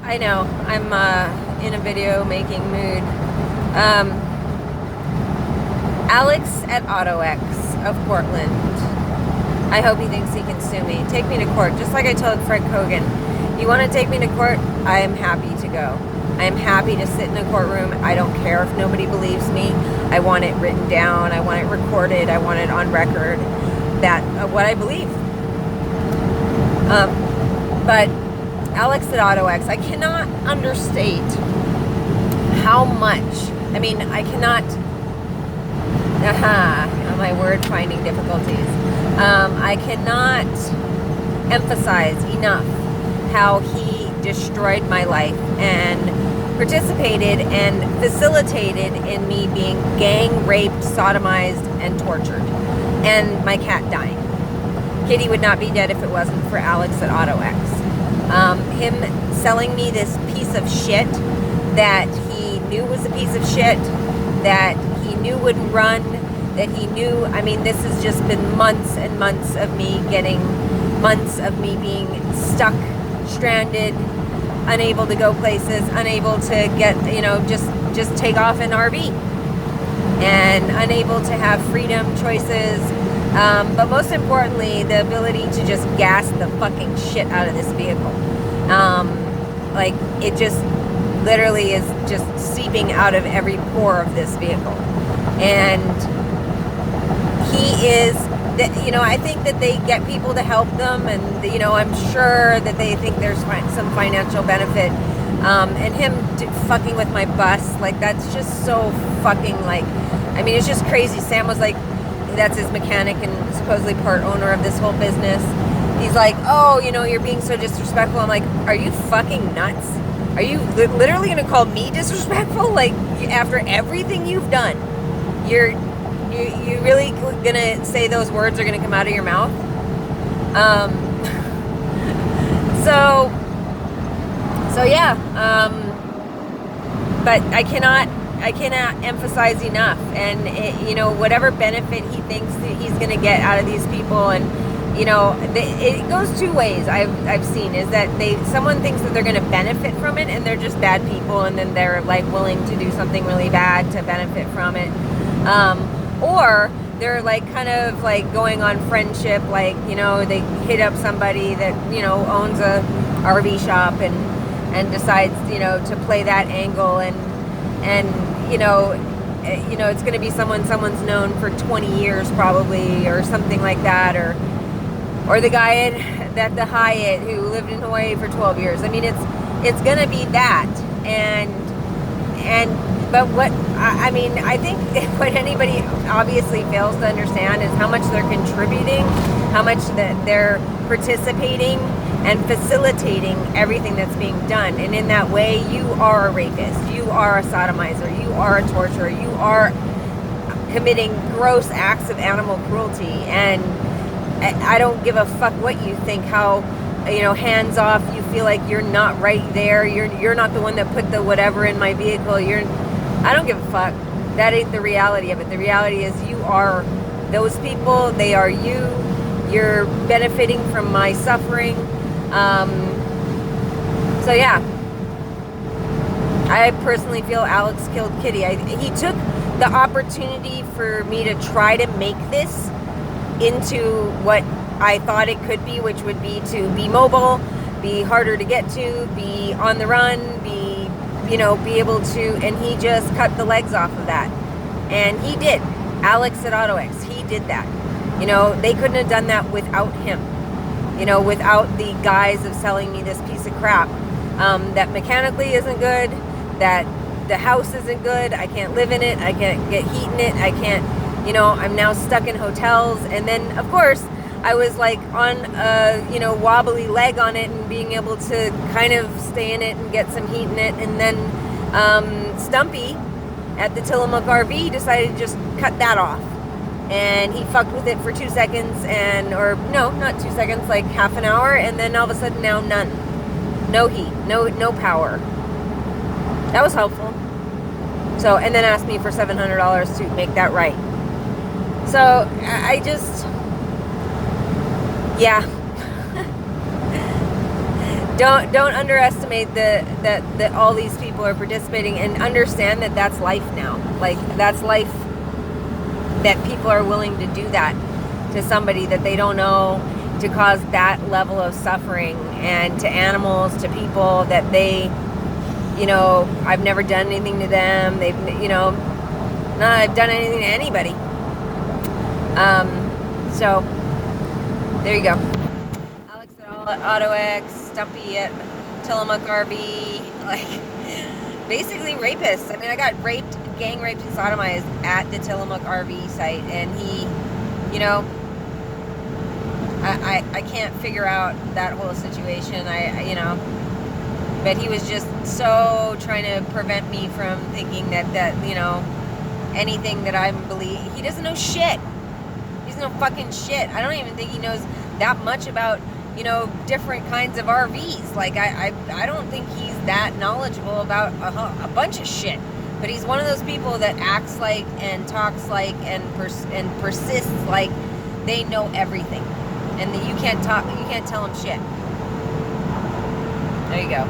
I know. I'm in a video making mood. Um, Alex at AutoX of Portland. I hope he thinks he can sue me. Take me to court, just like I told Fred Kogan. You want to take me to court? I am happy to go. I am happy to sit in a courtroom. I don't care if nobody believes me. I want it written down. I want it recorded. I want it on record. That what I believe. But Alex at AutoX, I cannot understate how much. I mean, I cannot. My word finding difficulties. I cannot emphasize enough how he destroyed my life and participated and facilitated in me being gang raped, sodomized, and tortured, and my cat dying. Kitty would not be dead if it wasn't for Alex at AutoX. Him selling me this piece of shit that he knew was a piece of shit, that he knew wouldn't run, that he knew, I mean, this has just been months and months of me being stuck, stranded, unable to go places, unable to get, just take off an RV, and unable to have freedom, choices, but most importantly, the ability to just gas the fucking shit out of this vehicle. Like, it just literally is just seeping out of every pore of this vehicle. And he is, I think that they get people to help them, and, I'm sure that they think there's some financial benefit. And him fucking with my bus, like, that's just so fucking, like, I mean, it's just crazy. Sam was like, that's his mechanic and supposedly part owner of this whole business. He's like, oh, you're being so disrespectful. I'm like, are you fucking nuts? Are you literally going to call me disrespectful? Like, after everything you've done, you really going to say those words are going to come out of your mouth? So yeah. But I cannot emphasize enough, and whatever benefit he thinks that he's going to get out of these people, and it goes two ways. I've seen is that someone thinks that they're going to benefit from it, and they're just bad people, and then they're like willing to do something really bad to benefit from it, or they're like kind of like going on friendship, like they hit up somebody that owns a RV shop and decides to play that angle, and it's going to be someone's known for 20 years probably, or something like that, or the guy at the Hyatt who lived in Hawaii for 12 years. I mean, it's going to be that, but what I mean, I think what anybody obviously fails to understand is how much they're contributing, how much that they're participating and facilitating everything that's being done. And in that way, you are a rapist, you are a sodomizer, you are a torturer, you are committing gross acts of animal cruelty. And I don't give a fuck what you think, how hands off you feel, like you're not right there, you're not the one that put the whatever in my vehicle. I don't give a fuck. That ain't the reality of it. The reality is you are those people, they are you're benefiting from my suffering. So yeah, I personally feel Alex killed Kitty. He took the opportunity for me to try to make this into what I thought it could be, which would be to be mobile, be harder to get to, be on the run, be able to, and he just cut the legs off of that. And he did. Alex at AutoX, he did that. They couldn't have done that without him. Without the guise of selling me this piece of crap that mechanically isn't good, that the house isn't good, I can't live in it, I can't get heat in it, I can't, I'm now stuck in hotels. And then, of course, I was like on a, wobbly leg on it and being able to kind of stay in it and get some heat in it. And then Stumpy at the Tillamook RV decided to just cut that off. And he fucked with it for 2 seconds, or no, not 2 seconds, like half an hour, and then all of a sudden now none. No heat, no power. That was helpful. So, and then asked me for $700 to make that right. So, I just, yeah. don't underestimate that all these people are participating, and understand that that's life now. Like, that's life, that people are willing to do that to somebody that they don't know, to cause that level of suffering, and to animals, to people that they, I've never done anything to them. They've, not that I've done anything to anybody. So there you go. Alex at AutoX, Stumpy at Tillamook RV, like, basically rapists. I mean, I got gang raped and sodomized at the Tillamook RV site, and he, I can't figure out that whole situation. But he was just so trying to prevent me from thinking that anything that I believe. He doesn't know shit. He's no fucking shit. I don't even think he knows that much about, different kinds of RVs. Like, I don't think he's that knowledgeable about a bunch of shit. But he's one of those people that acts like and talks like and persists like they know everything, and that you can't tell him shit. There you go.